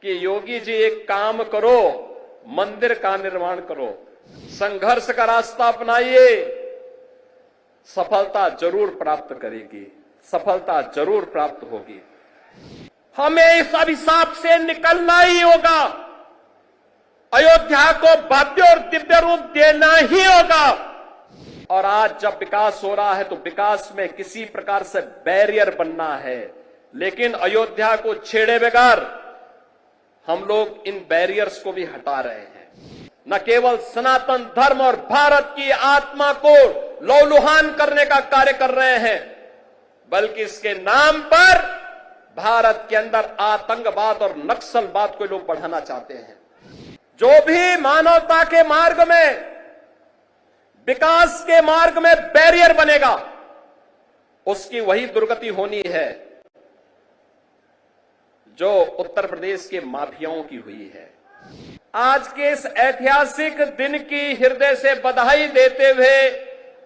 कि योगी जी एक काम करो, मंदिर का निर्माण करो, संघर्ष का रास्ता अपनाइए, सफलता जरूर प्राप्त करेगी, सफलता जरूर प्राप्त होगी। हमें इस अभिशाप से निकलना ही होगा। अयोध्या को भव्य और दिव्य रूप देना ही होगा। और आज जब विकास हो रहा है तो विकास में किसी प्रकार से बैरियर बनना है, लेकिन अयोध्या को छेड़े बगैर हम लोग इन बैरियर्स को भी हटा रहे हैं। न केवल सनातन धर्म और भारत की आत्मा को लौलुहान करने का कार्य कर रहे हैं, बल्कि इसके नाम पर भारत के अंदर आतंकवाद और नक्सलवाद को लोग बढ़ाना चाहते हैं। जो भी मानवता के मार्ग में, विकास के मार्ग में बैरियर बनेगा, उसकी वही दुर्गति होनी है जो उत्तर प्रदेश के माफियाओं की हुई है। आज के इस ऐतिहासिक दिन की हृदय से बधाई देते हुए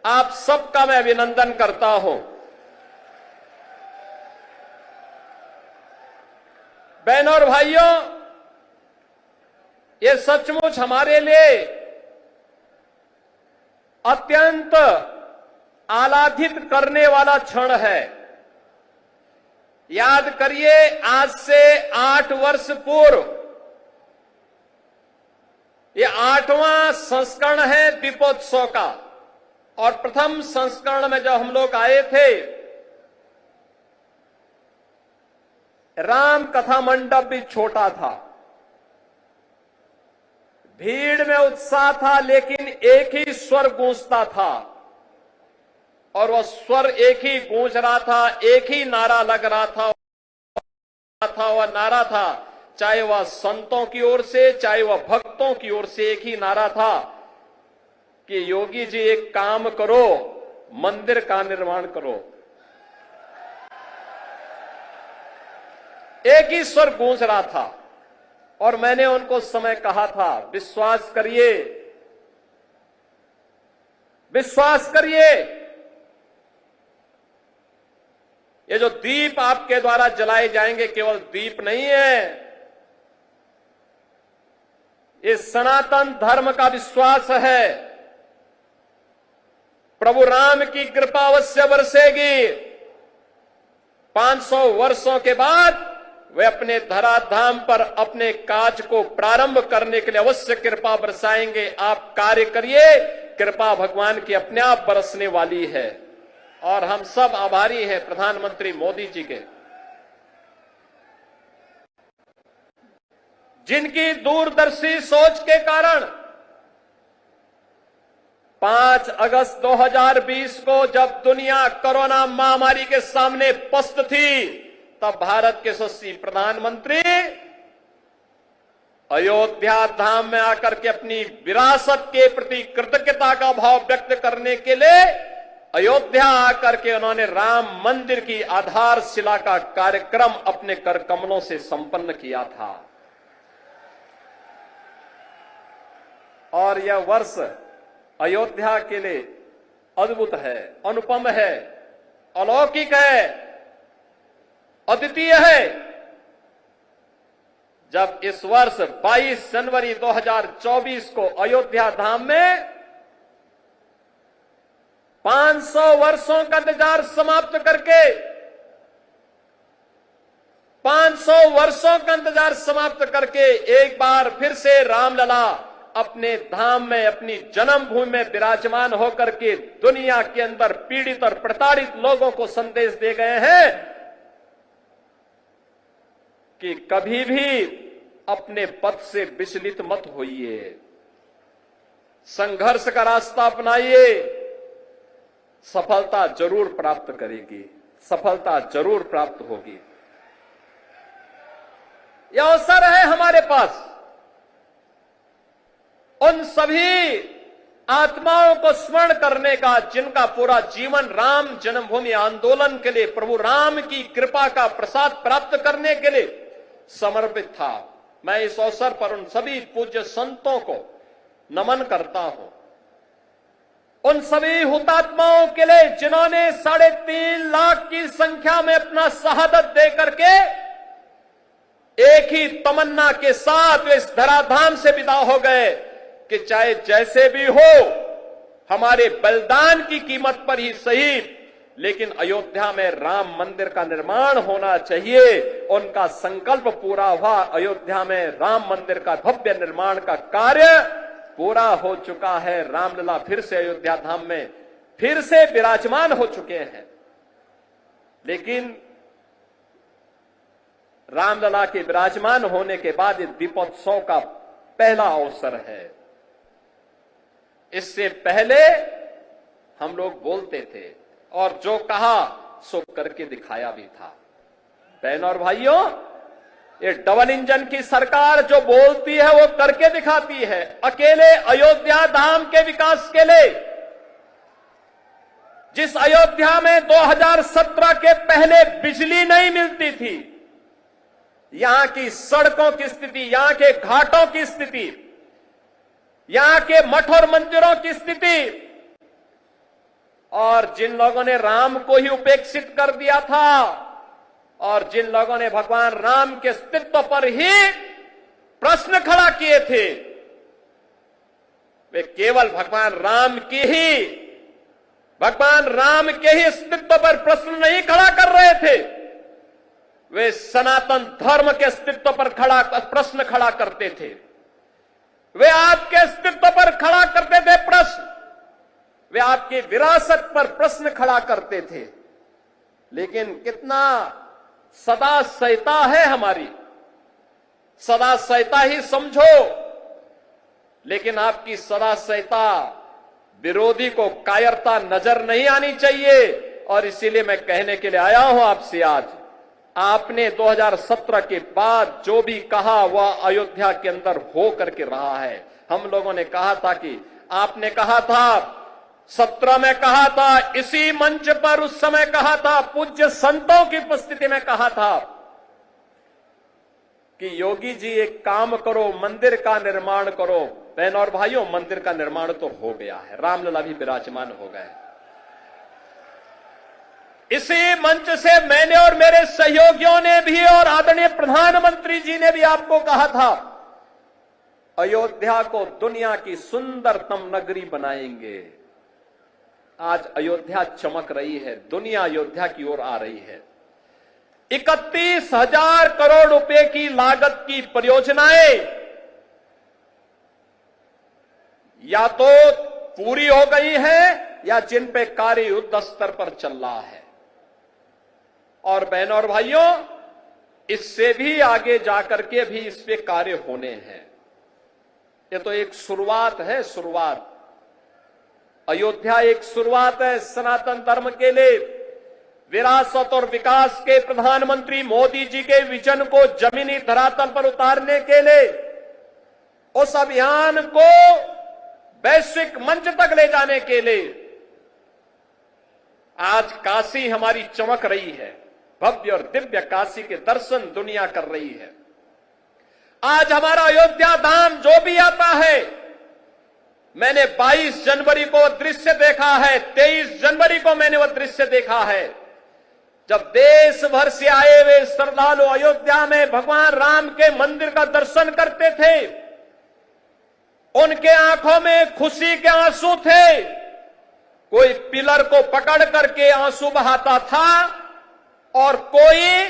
आप सबका मैं अभिनंदन करता हूं। बहनों और भाइयों, ये सचमुच हमारे लिए अत्यंत आह्लादित करने वाला क्षण है। याद करिए, आज से 8 वर्ष पूर्व ये 8वां संस्करण है दीपोत्सव का, और प्रथम संस्करण में जब हम लोग आए थे, राम कथा मंडप भी छोटा था, भीड़ में उत्साह था, लेकिन एक ही स्वर गूंजता था, और वह स्वर एक ही गूंज रहा था, एक ही नारा लग रहा था। वह नारा था, चाहे वह संतों की ओर से, चाहे वह भक्तों की ओर से, एक ही नारा था कि योगी जी एक काम करो, मंदिर का निर्माण करो। एक ही स्वर गूंज रहा था, और मैंने उनको उस समय कहा था, विश्वास करिए, विश्वास करिए, ये जो दीप आपके द्वारा जलाए जाएंगे केवल दीप नहीं है, ये सनातन धर्म का विश्वास है। प्रभु राम की कृपा अवश्य बरसेगी। 500 वर्षों के बाद वे अपने धराधाम पर अपने काज को प्रारंभ करने के लिए अवश्य कृपा बरसाएंगे। आप कार्य करिए, कृपा भगवान की अपने आप बरसने वाली है, और हम सब आभारी हैं प्रधानमंत्री मोदी जी के, जिनकी दूरदर्शी सोच के कारण 5 अगस्त 2020 को जब दुनिया कोरोना महामारी के सामने पस्त थी, तब भारत के यशस्वी प्रधानमंत्री अयोध्या धाम में आकर के अपनी विरासत के प्रति कृतज्ञता का भाव व्यक्त करने के लिए अयोध्या आकर के उन्होंने राम मंदिर की आधारशिला का कार्यक्रम अपने कर कमलों से संपन्न किया था। और यह वर्ष अयोध्या के लिए अद्भुत है, अनुपम है, अलौकिक है, अद्वितीय है। जब इस वर्ष 22 जनवरी 2024 को अयोध्या धाम में 500 वर्षों का इंतजार समाप्त करके 500 वर्षों का इंतजार समाप्त करके एक बार फिर से रामलला अपने धाम में, अपनी जन्मभूमि में विराजमान होकर के दुनिया के अंदर पीड़ित और प्रताड़ित लोगों को संदेश दे गए हैं कि कभी भी अपने पथ से विचलित मत होइए, संघर्ष का रास्ता अपनाइए, सफलता जरूर प्राप्त करेगी, सफलता जरूर प्राप्त होगी। यह अवसर है हमारे पास उन सभी आत्माओं को स्मरण करने का जिनका पूरा जीवन राम जन्मभूमि आंदोलन के लिए, प्रभु राम की कृपा का प्रसाद प्राप्त करने के लिए समर्पित था। मैं इस अवसर पर उन सभी पूज्य संतों को नमन करता हूं, उन सभी हुतात्माओं के लिए जिन्होंने 3.5 लाख की संख्या में अपना शहादत दे करके एक ही तमन्ना के साथ वे इस धराधाम से विदा हो गए कि चाहे जैसे भी हो, हमारे बलिदान की कीमत पर ही सही, लेकिन अयोध्या में राम मंदिर का निर्माण होना चाहिए। उनका संकल्प पूरा हुआ। अयोध्या में राम मंदिर का भव्य निर्माण का कार्य पूरा हो चुका है। रामलला फिर से अयोध्या धाम में फिर से विराजमान हो चुके हैं। लेकिन रामलला के विराजमान होने के बाद इस दीपोत्सव का पहला अवसर है। इससे पहले हम लोग बोलते थे और जो कहा सो करके दिखाया भी था। बहनों और भाइयों, ये डबल इंजन की सरकार जो बोलती है वो करके दिखाती है। अकेले अयोध्या धाम के विकास के लिए, जिस अयोध्या में 2017 के पहले बिजली नहीं मिलती थी, यहां की सड़कों की स्थिति, यहां के घाटों की स्थिति, यहां के मठ और मंदिरों की स्थिति, और जिन लोगों ने राम को ही उपेक्षित कर दिया था और जिन लोगों ने भगवान राम के अस्तित्व पर ही प्रश्न खड़ा किए थे, वे केवल भगवान राम के ही अस्तित्व पर प्रश्न नहीं खड़ा कर रहे थे, वे सनातन धर्म के अस्तित्व पर प्रश्न खड़ा करते थे। वे आपके अस्तित्व पर खड़ा करते थे प्रश्न, वे आपकी विरासत पर प्रश्न खड़ा करते थे। लेकिन कितना सदा सहता है हमारी, सदा सहता ही समझो, लेकिन आपकी सदा सहता विरोधी को कायरता नजर नहीं आनी चाहिए। और इसीलिए मैं कहने के लिए आया हूं आपसे आज, आपने 2017 के बाद जो भी कहा वह अयोध्या के अंदर हो करके रहा है। हम लोगों ने कहा था कि आपने कहा था 17 में कहा था, इसी मंच पर उस समय कहा था, पूज्य संतों की उपस्थिति में कहा था कि योगी जी एक काम करो, मंदिर का निर्माण करो। बहनों और भाइयों, मंदिर का निर्माण तो हो गया है, रामलला भी विराजमान हो गए। इसी मंच से मैंने और मेरे सहयोगियों ने भी और आदरणीय प्रधानमंत्री जी ने भी आपको कहा था, अयोध्या को दुनिया की सुंदरतम नगरी बनाएंगे। आज अयोध्या चमक रही है, दुनिया अयोध्या की ओर आ रही है। 31,000 करोड़ रुपए की लागत की परियोजनाएं या तो पूरी हो गई है या जिन पे कार्य युद्ध स्तर पर चल रहा है। और बहनों और भाइयों, इससे भी आगे जाकर के भी इस पे कार्य होने हैं। ये तो एक शुरुआत है, शुरुआत। अयोध्या एक शुरुआत है सनातन धर्म के लिए। विरासत और विकास के प्रधानमंत्री मोदी जी के विजन को जमीनी धरातल पर उतारने के लिए, उस अभियान को वैश्विक मंच तक ले जाने के लिए आज काशी हमारी चमक रही है। भव्य और दिव्य काशी के दर्शन दुनिया कर रही है। आज हमारा अयोध्या धाम जो भी आता है, मैंने 22 जनवरी को दृश्य देखा है, 23 जनवरी को मैंने वह दृश्य देखा है, जब देश भर से आए हुए श्रद्धालु अयोध्या में भगवान राम के मंदिर का दर्शन करते थे। उनके आंखों में खुशी के आंसू थे। कोई पिलर को पकड़ करके आंसू बहाता था और कोई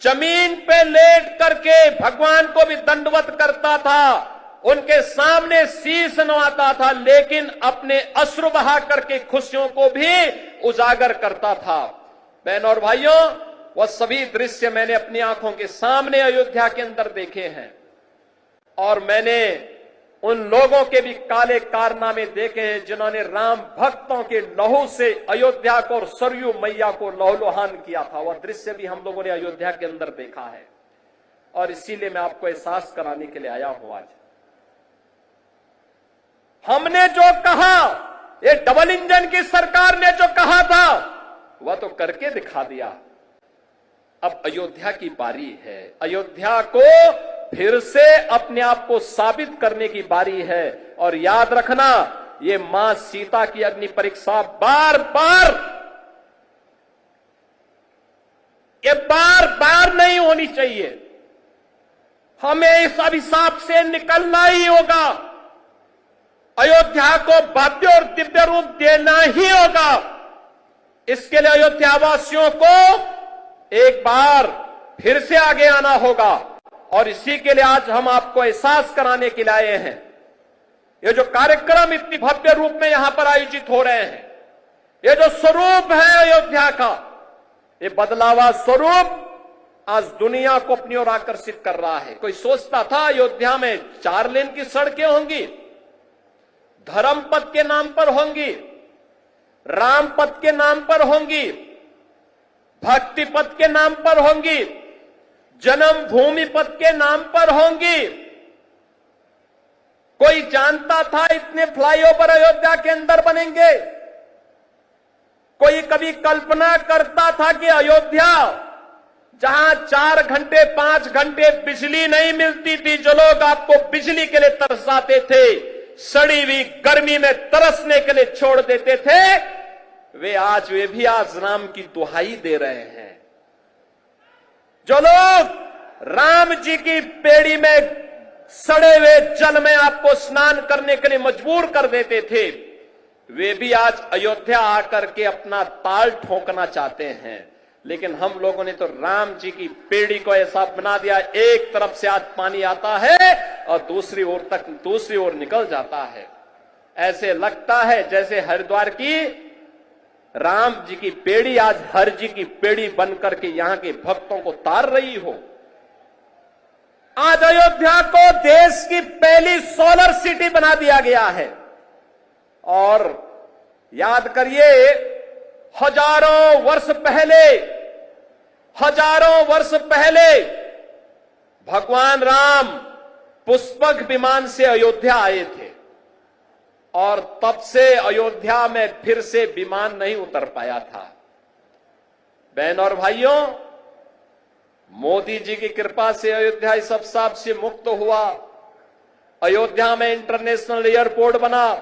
जमीन पे लेट करके भगवान को भी दंडवत करता था, उनके सामने शीश नवाता था, लेकिन अपने अश्रु बहा करके खुशियों को भी उजागर करता था। बहनों और भाइयों, वह सभी दृश्य मैंने अपनी आंखों के सामने अयोध्या के अंदर देखे हैं। और मैंने उन लोगों के भी काले कारनामे देखे हैं जिन्होंने राम भक्तों के लहू से अयोध्या को और सरयू मैया को लहूलुहान किया था। वह दृश्य भी हम लोगों ने अयोध्या के अंदर देखा है। और इसीलिए मैं आपको एहसास कराने के लिए आया हूं आज। हमने जो कहा, ये डबल इंजन की सरकार ने जो कहा था, वह तो करके दिखा दिया। अब अयोध्या की बारी है। अयोध्या को फिर से अपने आप को साबित करने की बारी है। और याद रखना, ये मां सीता की अग्नि परीक्षा बार बार नहीं होनी चाहिए। हमें इस अभिशाप से निकलना ही होगा। अयोध्या को भव्य और दिव्य रूप देना ही होगा। इसके लिए अयोध्या वासियों को एक बार फिर से आगे आना होगा और इसी के लिए आज हम आपको एहसास कराने के लिए आए हैं। ये जो कार्यक्रम इतनी भव्य रूप में यहां पर आयोजित हो रहे हैं, ये जो स्वरूप है अयोध्या का, ये बदलावा स्वरूप आज दुनिया को अपनी ओर आकर्षित कर रहा है। कोई सोचता था अयोध्या में 4 लेन की सड़कें होंगी, धर्म पथ के नाम पर होंगी, राम पथ के नाम पर होंगी, भक्ति पथ के नाम पर होंगी, जन्म भूमि पथ के नाम पर होंगी। कोई जानता था इतने फ्लाईओवर अयोध्या के अंदर बनेंगे? कोई कभी कल्पना करता था कि अयोध्या जहां 4 घंटे 5 घंटे बिजली नहीं मिलती थी, जो लोग आपको बिजली के लिए तरसाते थे, सड़ी हुई गर्मी में तरसने के लिए छोड़ देते थे, वे भी आज राम की दुहाई दे रहे हैं। जो लोग राम जी की पेड़ी में सड़े हुए जल में आपको स्नान करने के लिए मजबूर कर देते थे, वे भी आज अयोध्या आकर के अपना ताल ठोकना चाहते हैं। लेकिन हम लोगों ने तो राम जी की पेड़ी को ऐसा बना दिया, एक तरफ से आज पानी आता है और दूसरी ओर निकल जाता है। ऐसे लगता है जैसे हरिद्वार की राम जी की पेड़ी आज हर जी की पेड़ी बनकर के यहां के भक्तों को तार रही हो। आज अयोध्या को देश की पहली सोलर सिटी बना दिया गया है। और याद करिए, हजारों वर्ष पहले भगवान राम पुष्पक विमान से अयोध्या आए थे और तब से अयोध्या में फिर से विमान नहीं उतर पाया था। बहन और भाइयों, मोदी जी की कृपा से अयोध्या इस अभिशाप से मुक्त हुआ। अयोध्या में इंटरनेशनल एयरपोर्ट बना,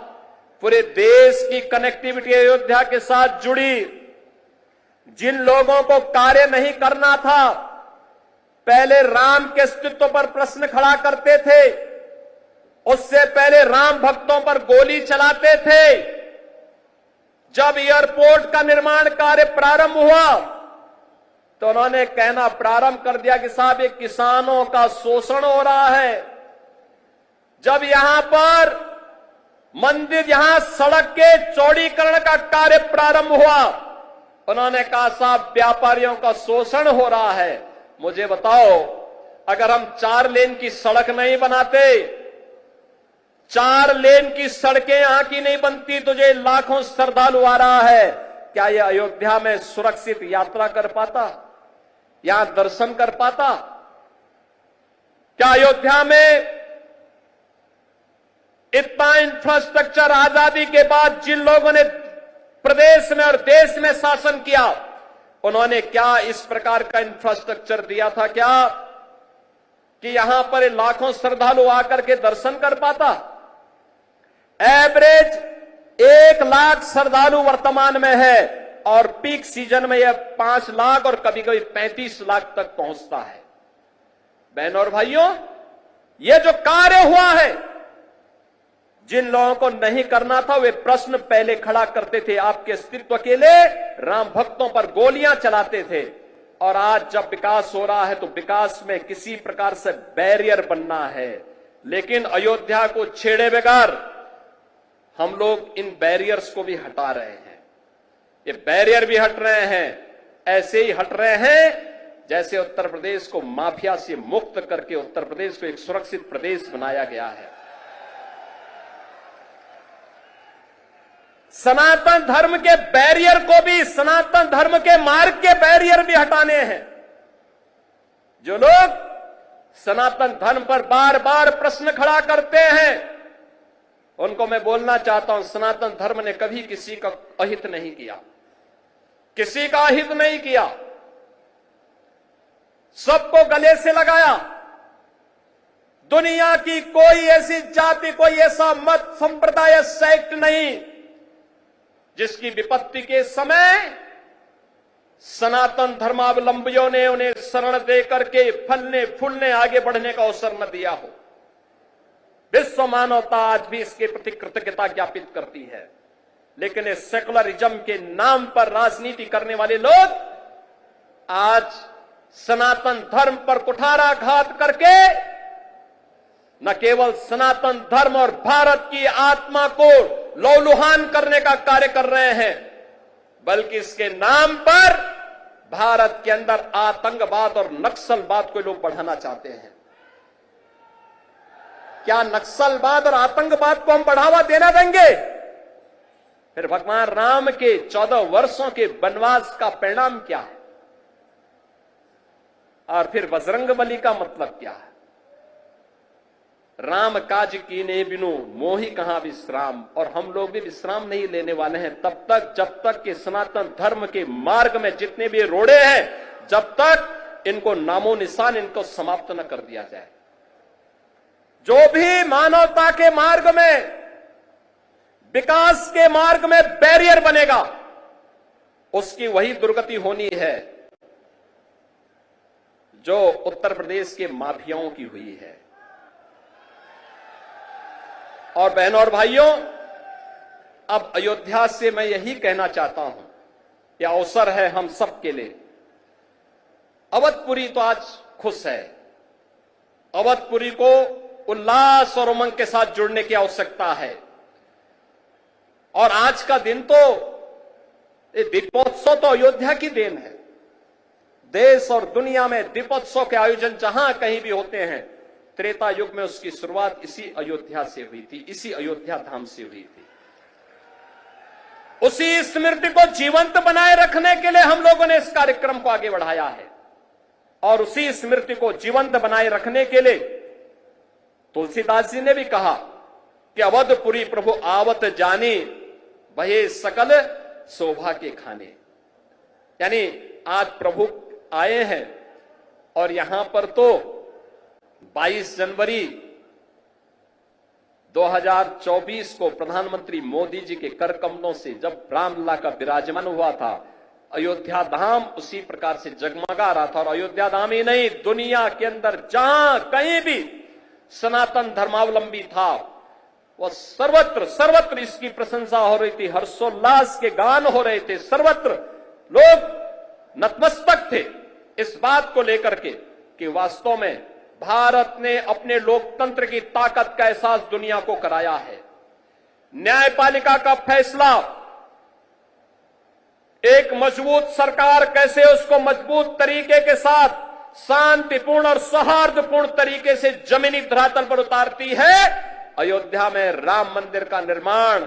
पूरे देश की कनेक्टिविटी अयोध्या के साथ जुड़ी। जिन लोगों को कार्य नहीं करना था, पहले राम के अस्तित्व पर प्रश्न खड़ा करते थे, उससे पहले राम भक्तों पर गोली चलाते थे, जब एयरपोर्ट का निर्माण कार्य प्रारंभ हुआ तो उन्होंने कहना प्रारंभ कर दिया कि साहब ये किसानों का शोषण हो रहा है। जब यहां पर मंदिर, यहां सड़क के चौड़ीकरण का कार्य प्रारंभ हुआ, उन्होंने कहा साहब व्यापारियों का शोषण हो रहा है। मुझे बताओ, अगर हम 4 लेन की सड़क नहीं बनाते, 4 लेन की सड़कें यहां की नहीं बनती, तो ये लाखों श्रद्धालु आ रहा है, क्या ये अयोध्या में सुरक्षित यात्रा कर पाता? यहां दर्शन कर पाता? क्या अयोध्या में इतना इंफ्रास्ट्रक्चर आजादी के बाद जिन लोगों ने प्रदेश में और देश में शासन किया, उन्होंने क्या इस प्रकार का इंफ्रास्ट्रक्चर दिया था क्या कि यहां पर लाखों श्रद्धालु आकर के दर्शन कर पाता? एवरेज 1 लाख श्रद्धालु वर्तमान में है और पीक सीजन में यह 5 लाख और कभी कभी 35 लाख तक पहुंचता है। बहन और भाइयों, यह जो कार्य हुआ है, जिन लोगों को नहीं करना था वे प्रश्न पहले खड़ा करते थे आपके अस्तित्व के लिए, राम भक्तों पर गोलियां चलाते थे। और आज जब विकास हो रहा है तो विकास में किसी प्रकार से बैरियर बनना है, लेकिन अयोध्या को छेड़े बगैर हम लोग इन बैरियर्स को भी हटा रहे हैं। ये बैरियर भी हट रहे हैं, ऐसे ही हट रहे हैं जैसे उत्तर प्रदेश को माफिया से मुक्त करके उत्तर प्रदेश को एक सुरक्षित प्रदेश बनाया गया है। सनातन धर्म के बैरियर को भी, सनातन धर्म के मार्ग के बैरियर भी हटाने हैं। जो लोग सनातन धर्म पर बार बार प्रश्न खड़ा करते हैं, उनको मैं बोलना चाहता हूं, सनातन धर्म ने कभी किसी का अहित नहीं किया, किसी का अहित नहीं किया, सबको गले से लगाया। दुनिया की कोई ऐसी जाति, कोई ऐसा मत, संप्रदाय, सेक्ट नहीं जिसकी विपत्ति के समय सनातन धर्मावलंबियों ने उन्हें शरण दे करके फलने फूलने आगे बढ़ने का अवसर न दिया हो। विश्व मानवता आज भी इसके प्रति कृतज्ञता ज्ञापित करती है, लेकिन इस सेकुलरिज्म के नाम पर राजनीति करने वाले लोग आज सनातन धर्म पर कुठाराघात करके न केवल सनातन धर्म और भारत की आत्मा को लौलुहान करने का कार्य कर रहे हैं, बल्कि इसके नाम पर भारत के अंदर आतंकवाद और नक्सलवाद को लोग बढ़ाना चाहते हैं। क्या नक्सलवाद और आतंकवाद को हम बढ़ावा देना देंगे? फिर भगवान राम के 14 वर्षों के वनवास का परिणाम क्या है? और फिर बजरंगबली का मतलब क्या है? राम काज कीने बिनु मोहि कहां विश्राम। और हम लोग भी विश्राम नहीं लेने वाले हैं तब तक जब तक कि सनातन धर्म के मार्ग में जितने भी रोड़े हैं, जब तक इनको नामो निशान इनको समाप्त न कर दिया जाए। जो भी मानवता के मार्ग में, विकास के मार्ग में बैरियर बनेगा, उसकी वही दुर्गति होनी है जो उत्तर प्रदेश के माफियाओं की हुई है। और बहनों और भाइयों, अब अयोध्या से मैं यही कहना चाहता हूं, यह अवसर है हम सब के लिए। अवधपुरी तो आज खुश है, अवधपुरी को उल्लास और उमंग के साथ जुड़ने की आवश्यकता है। और आज का दिन तो, ये दीपोत्सव तो अयोध्या की देन है। देश और दुनिया में दीपोत्सव के आयोजन जहां कहीं भी होते हैं, त्रेता युग में उसकी शुरुआत इसी अयोध्या से हुई थी, इसी अयोध्या धाम से हुई थी। उसी स्मृति को जीवंत बनाए रखने के लिए हम लोगों ने इस कार्यक्रम को आगे बढ़ाया है। और उसी स्मृति को जीवंत बनाए रखने के लिए तुलसीदास जी ने भी कहा कि अवधपुरी प्रभु आवत जाने, वहे सकल शोभा के खाने। यानी आज प्रभु आए हैं और यहां पर तो 22 जनवरी 2024 को प्रधानमंत्री मोदी जी के कर कमलों से जब रामलला का विराजमान हुआ था, अयोध्या धाम उसी प्रकार से जगमगा रहा था। और अयोध्या धाम ही नहीं, दुनिया के अंदर जहां कहीं भी सनातन धर्मावलंबी था, वह सर्वत्र सर्वत्र इसकी प्रशंसा हो रही थी, हर्षोल्लास के गान हो रहे थे, सर्वत्र लोग नतमस्तक थे इस बात को लेकर के कि वास्तव में भारत ने अपने लोकतंत्र की ताकत का एहसास दुनिया को कराया है। न्यायपालिका का फैसला, एक मजबूत सरकार कैसे उसको मजबूत तरीके के साथ शांतिपूर्ण और सौहार्दपूर्ण तरीके से जमीनी धरातल पर उतारती है, अयोध्या में राम मंदिर का निर्माण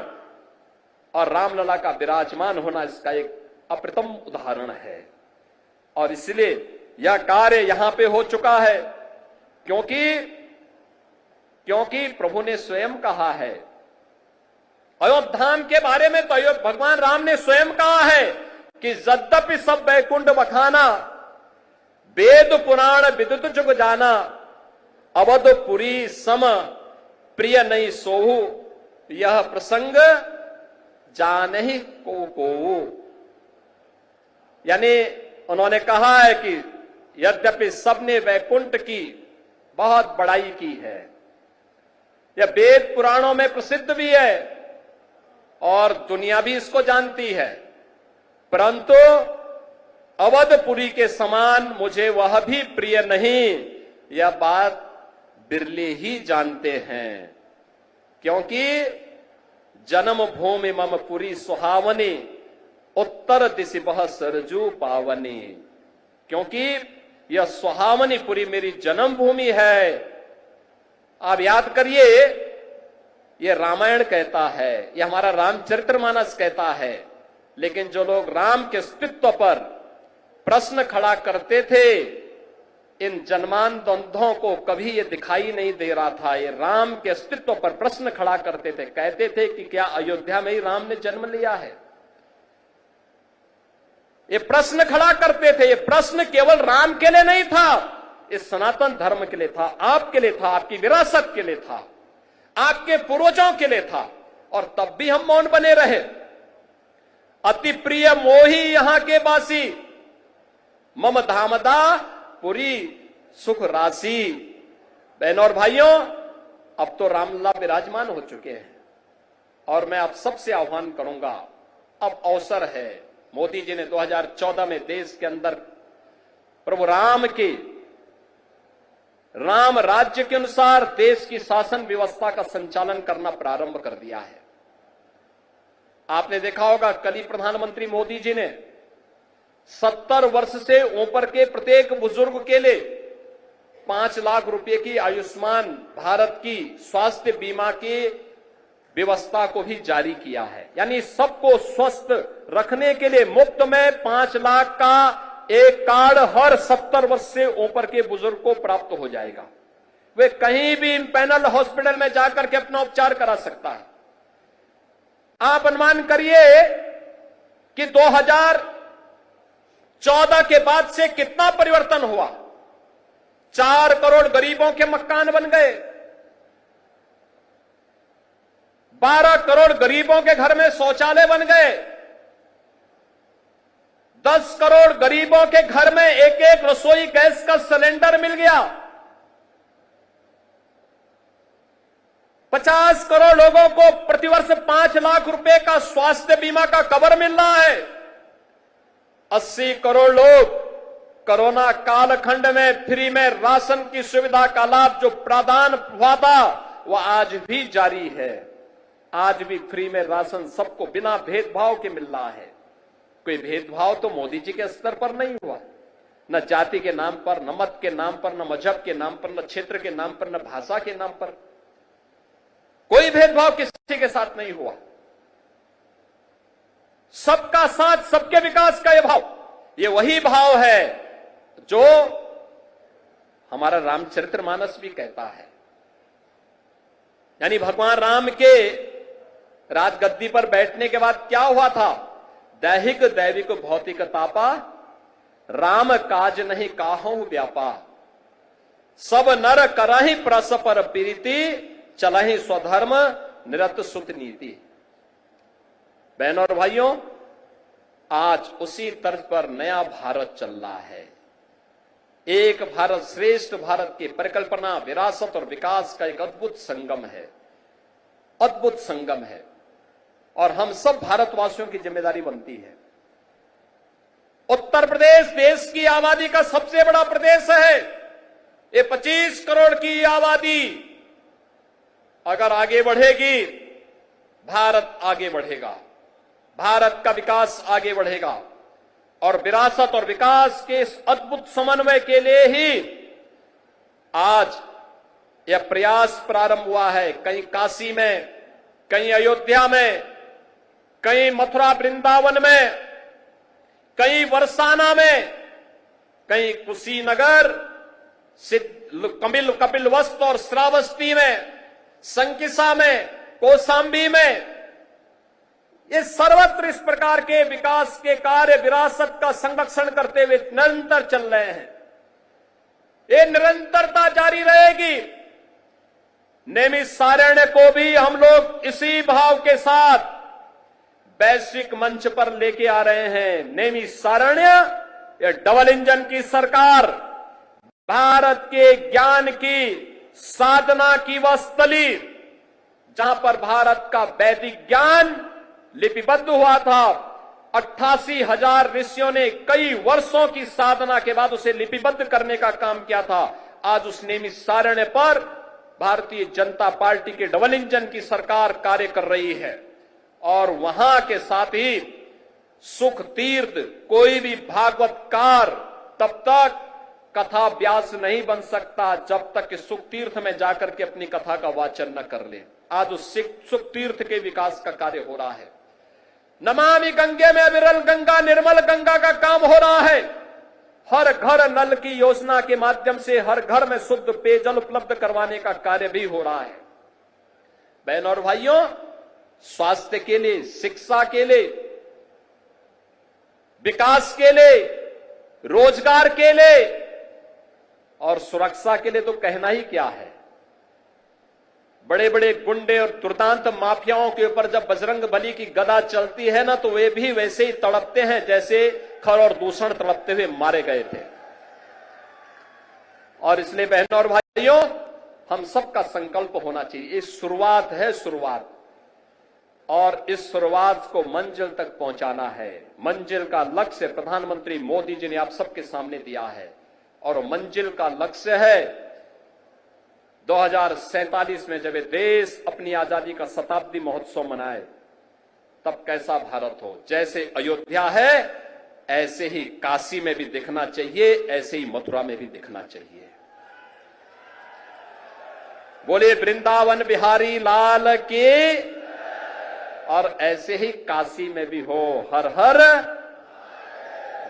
और रामलला का विराजमान होना इसका एक अप्रतिम उदाहरण है। और इसलिए यह कार्य यहां पे हो चुका है क्योंकि प्रभु ने स्वयं कहा है, अयोध्या के बारे में तो भगवान राम ने स्वयं कहा है कि यद्यपि सब वैकुंठ बखाना, वेद पुराण विदित जुग जाना, अवधपुरी सम प्रिय नहीं सोहु, यह प्रसंग जानहि को। यानी उन्होंने कहा है कि यद्यपि सबने वैकुंठ की बहुत बड़ाई की है, यह वेद पुराणों में प्रसिद्ध भी है और दुनिया भी इसको जानती है, परंतु अवधपुरी के समान मुझे वह भी प्रिय नहीं, यह बात बिरले ही जानते हैं। क्योंकि जन्म भूमि मम पुरी सुहावनी, उत्तर दिशि बह सरजू पावनी। क्योंकि यह सुहावनी पुरी मेरी जन्म भूमि है। आप याद करिए, यह रामायण कहता है, यह हमारा रामचरितमानस कहता है, लेकिन जो लोग राम के अस्तित्व पर प्रश्न खड़ा करते थे, इन जन्मान द्वंद्वों को कभी ये दिखाई नहीं दे रहा था। ये राम के अस्तित्व पर प्रश्न खड़ा करते थे, कहते थे कि क्या अयोध्या में ही राम ने जन्म लिया है। ये प्रश्न खड़ा करते थे। ये प्रश्न केवल राम के लिए नहीं था, इस सनातन धर्म के लिए था, आपके लिए था, आपकी विरासत के लिए था, आपके पूर्वजों के लिए था। और तब भी हम मौन बने रहे। अति प्रिय मोही यहां के वासी, मम धामदा पुरी सुख राशि। बहनों और भाइयों, अब तो रामलला विराजमान हो चुके हैं और मैं आप सबसे आह्वान करूंगा, अब अवसर है। मोदी जी ने 2014 में देश के अंदर प्रभु राम के राम राज्य के अनुसार देश की शासन व्यवस्था का संचालन करना प्रारंभ कर दिया है। आपने देखा होगा, कल ही प्रधानमंत्री मोदी जी ने 70 वर्ष से ऊपर के प्रत्येक बुजुर्ग के लिए 5 लाख रुपए की आयुष्मान भारत की स्वास्थ्य बीमा की व्यवस्था को भी जारी किया है। यानी सबको स्वस्थ रखने के लिए मुफ्त में 5 लाख का एक कार्ड हर 70 वर्ष से ऊपर के बुजुर्ग को प्राप्त हो जाएगा। वे कहीं भी पैनल हॉस्पिटल में जाकर के अपना उपचार करा सकता है। आप अनुमान करिए कि 2014 के बाद से कितना परिवर्तन हुआ। 4 करोड़ गरीबों के मकान बन गए, 12 करोड़ गरीबों के घर में शौचालय बन गए, 10 करोड़ गरीबों के घर में एक एक रसोई गैस का सिलेंडर मिल गया, 50 करोड़ लोगों को प्रतिवर्ष 5 लाख रुपए का स्वास्थ्य बीमा का कवर मिल रहा है, 80 करोड़ लोग कोरोना कालखंड में फ्री में राशन की सुविधा का लाभ जो प्रदान हुआ था वह आज भी जारी है। आज भी फ्री में राशन सबको बिना भेदभाव के मिल रहा है। कोई भेदभाव तो मोदी जी के स्तर पर नहीं हुआ, न जाति के नाम पर, न मत के नाम पर, न मजहब के नाम पर, न क्षेत्र के नाम पर, न भाषा के नाम पर। कोई भेदभाव किसी के साथ नहीं हुआ। सबका साथ, सबके विकास का यह भाव, ये वही भाव है जो हमारा रामचरितमानस भी कहता है। यानी भगवान राम के राजगद्दी पर बैठने के बाद क्या हुआ था? दैहिक दैविक भौतिक तापा, राम काज नहीं काहू व्यापा, सब नर करहि परस्पर प्रीति, चलहि स्वधर्म निरत सुत नीति। बहनों और भाइयों, आज उसी तर्ज पर नया भारत चल रहा है। एक भारत श्रेष्ठ भारत की परिकल्पना, विरासत और विकास का एक अद्भुत संगम है, अद्भुत संगम है और हम सब भारतवासियों की जिम्मेदारी बनती है। उत्तर प्रदेश देश की आबादी का सबसे बड़ा प्रदेश है। ये 25 करोड़ की आबादी अगर आगे बढ़ेगी, भारत आगे बढ़ेगा, भारत का विकास आगे बढ़ेगा। और विरासत और विकास के इस अद्भुत समन्वय के लिए ही आज यह प्रयास प्रारंभ हुआ है। कहीं काशी में, कहीं अयोध्या में, कहीं मथुरा वृंदावन में, कहीं बरसाना में, कहीं कुशीनगर, कपिलवस्त और श्रावस्ती में, संकिसा में, कौशांबी में, ये सर्वत्र इस प्रकार के विकास के कार्य विरासत का संरक्षण करते हुए निरंतर चल रहे हैं। ये निरंतरता जारी रहेगी। नैमिषारण्य को भी हम लोग इसी भाव के साथ वैश्विक मंच पर लेके आ रहे हैं। नैमिषारण्य ये डबल इंजन की सरकार, भारत के ज्ञान की साधना की वह स्थली जहां पर भारत का वैदिक ज्ञान लिपिबद्ध हुआ था। 88,000 ऋषियों ने कई वर्षों की साधना के बाद उसे लिपिबद्ध करने का काम किया था। आज उस नैमिषारण्य पर भारतीय जनता पार्टी के डबल इंजन की सरकार कार्य कर रही है और वहां के साथ ही सुख तीर्थ, कोई भी भागवतकार तब तक कथा व्यास नहीं बन सकता जब तक कि सुख तीर्थ में जाकर के अपनी कथा का वाचन न कर ले। आज उस सुख तीर्थ के विकास का कार्य हो रहा है। नमामि गंगे में विरल गंगा, निर्मल गंगा का काम हो रहा है। हर घर नल की योजना के माध्यम से हर घर में शुद्ध पेयजल उपलब्ध करवाने का कार्य भी हो रहा है। बहनों और भाइयों, स्वास्थ्य के लिए, शिक्षा के लिए, विकास के लिए, रोजगार के लिए और सुरक्षा के लिए तो कहना ही क्या है। बड़े बड़े गुंडे और दुर्दांत माफियाओं के ऊपर जब बजरंग बली की गदा चलती है ना, तो वे भी वैसे ही तड़पते हैं जैसे खर और दूषण तड़पते हुए मारे गए थे। और इसलिए बहनों और भाइयों, हम सबका संकल्प होना चाहिए, ये शुरुआत है, शुरुआत, और इस शुरुआत को मंजिल तक पहुंचाना है। मंजिल का लक्ष्य प्रधानमंत्री मोदी जी ने आप सबके सामने दिया है, और मंजिल का लक्ष्य है 2047 में जब देश अपनी आजादी का शताब्दी महोत्सव मनाए, तब कैसा भारत हो। जैसे अयोध्या है ऐसे ही काशी में भी दिखना चाहिए, ऐसे ही मथुरा में भी दिखना चाहिए। बोले वृंदावन बिहारी लाल की, और ऐसे ही काशी में भी हो हर हर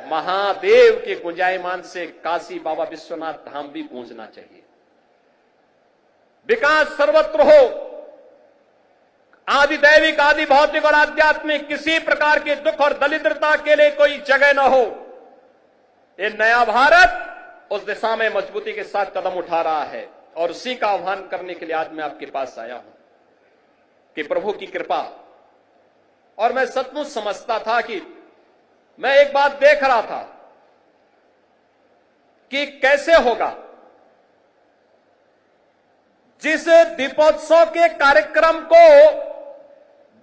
महादेव के गुंजायमान से काशी बाबा विश्वनाथ धाम भी गूंजना चाहिए। विकास सर्वत्र हो, आदि दैविक, आदि भौतिक और आध्यात्मिक, किसी प्रकार के दुख और दरिद्रता के लिए कोई जगह न हो। ये नया भारत उस दिशा में मजबूती के साथ कदम उठा रहा है, और उसी का आह्वान करने के लिए आज मैं आपके पास आया हूं कि प्रभु की कृपा। और मैं सचमुच समझता था कि मैं एक बात देख रहा था कि कैसे होगा, जिस दीपोत्सव के कार्यक्रम को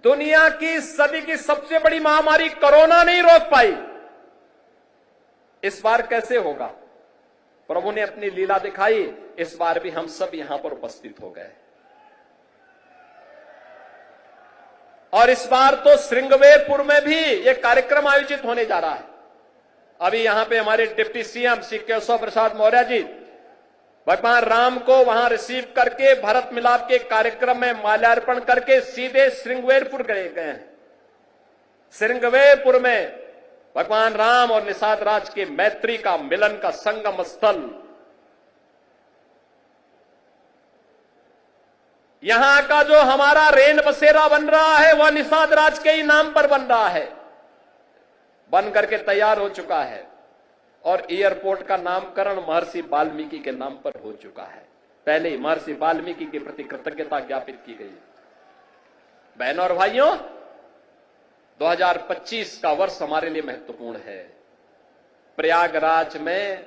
दुनिया की सदी की सबसे बड़ी महामारी कोरोना नहीं रोक पाई, इस बार कैसे होगा। प्रभु ने अपनी लीला दिखाई, इस बार भी हम सब यहां पर उपस्थित हो गए। और इस बार तो श्रृंगवेरपुर में भी यह कार्यक्रम आयोजित होने जा रहा है। अभी यहां पे हमारे डिप्टी सीएम श्री केशव प्रसाद मौर्य जी भगवान राम को वहां रिसीव करके भरत मिलाप के कार्यक्रम में माल्यार्पण करके सीधे श्रृंगवेरपुर गए हैं। श्रृंगवेरपुर में भगवान राम और निषाद राज के मैत्री का मिलन का संगम स्थल, यहां का जो हमारा रेन बसेरा बन रहा है वह निषाद राज के ही नाम पर बन रहा है, बन करके तैयार हो चुका है। और एयरपोर्ट का नामकरण महर्षि वाल्मीकि के नाम पर हो चुका है। पहले ही महर्षि वाल्मीकि के प्रति कृतज्ञता ज्ञापित की गई। बहनों और भाइयों, 2025 का वर्ष हमारे लिए महत्वपूर्ण है। प्रयागराज में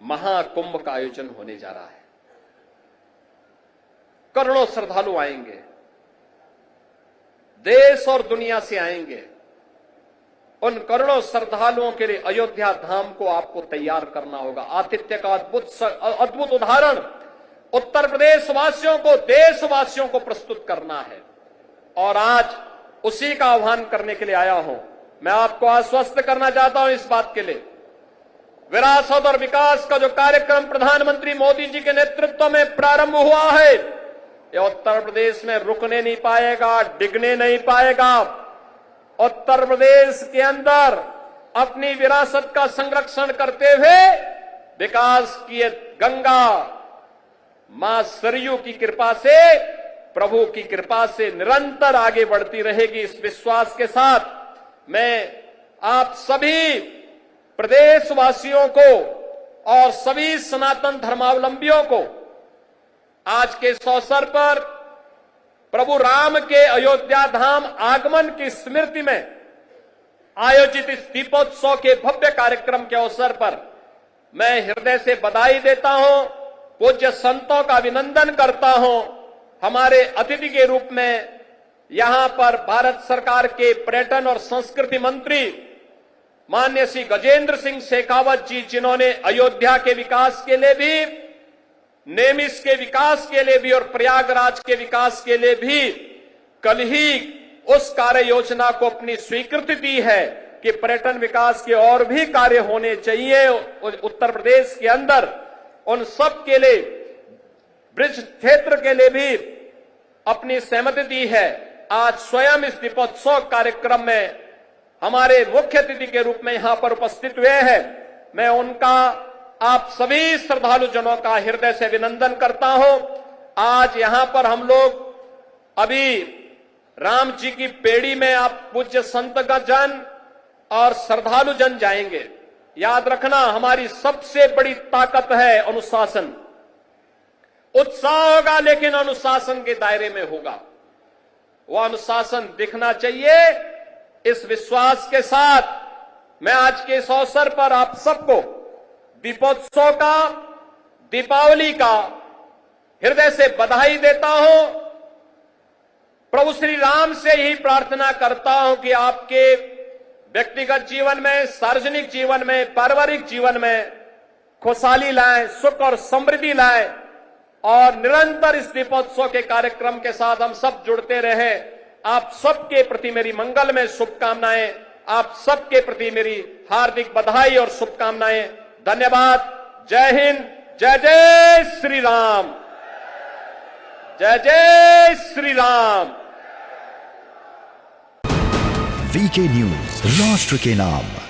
महाकुंभ का आयोजन होने जा रहा है। करोड़ों श्रद्धालु आएंगे, देश और दुनिया से आएंगे। उन करोड़ों श्रद्धालुओं के लिए अयोध्या धाम को आपको तैयार करना होगा। आतिथ्य का अद्भुत उदाहरण उत्तर प्रदेश वासियों को, देशवासियों को प्रस्तुत करना है, और आज उसी का आह्वान करने के लिए आया हूं। मैं आपको आश्वस्त करना चाहता हूं इस बात के लिए, विरासत और विकास का जो कार्यक्रम प्रधानमंत्री मोदी जी के नेतृत्व में प्रारंभ हुआ है, यह उत्तर प्रदेश में रुकने नहीं पाएगा, डिगने नहीं पाएगा। उत्तर प्रदेश के अंदर अपनी विरासत का संरक्षण करते हुए विकास की गंगा मां सरयू की कृपा से, प्रभु की कृपा से निरंतर आगे बढ़ती रहेगी। इस विश्वास के साथ मैं आप सभी प्रदेशवासियों को और सभी सनातन धर्मावलंबियों को आज के इस अवसर पर प्रभु राम के अयोध्या धाम आगमन की स्मृति में आयोजित इस दीपोत्सव के भव्य कार्यक्रम के अवसर पर मैं हृदय से बधाई देता हूं, पूज्य संतों का अभिनंदन करता हूं। हमारे अतिथि के रूप में यहां पर भारत सरकार के पर्यटन और संस्कृति मंत्री माननीय श्री गजेंद्र सिंह शेखावत जी, जिन्होंने अयोध्या के विकास के लिए भी, नेमिस के विकास के लिए भी और प्रयागराज के विकास के लिए भी कल ही उस कार्य योजना को अपनी स्वीकृति दी है कि पर्यटन विकास के और भी कार्य होने चाहिए उत्तर प्रदेश के अंदर। उन सब के लिए, ब्रिज क्षेत्र के लिए भी अपनी सहमति दी है। आज स्वयं इस दीपोत्सव कार्यक्रम में हमारे मुख्य अतिथि के रूप में यहां पर उपस्थित हुए हैं। मैं उनका, आप सभी श्रद्धालु जनों का हृदय से अभिनंदन करता हूं। आज यहां पर हम लोग अभी राम जी की पेड़ी में आप पूज्य संत का जन और श्रद्धालु जन जाएंगे। याद रखना, हमारी सबसे बड़ी ताकत है अनुशासन। उत्साह होगा, लेकिन अनुशासन के दायरे में होगा। वो अनुशासन दिखना चाहिए। इस विश्वास के साथ मैं आज के इस अवसर पर आप सबको दीपोत्सव का, दीपावली का हृदय से बधाई देता हूं। प्रभु श्री राम से ही प्रार्थना करता हूं कि आपके व्यक्तिगत जीवन में, सार्वजनिक जीवन में, पारिवारिक जीवन में खुशहाली लाएं, सुख और समृद्धि लाएं और निरंतर इस दीपोत्सव के कार्यक्रम के साथ हम सब जुड़ते रहें। आप सबके प्रति मेरी मंगल में शुभकामनाएं, आप सबके प्रति मेरी हार्दिक बधाई और शुभकामनाएं। धन्यवाद। जय हिंद। जय जय श्री राम। जय जय श्री राम। वीके न्यूज, राष्ट्र के नाम।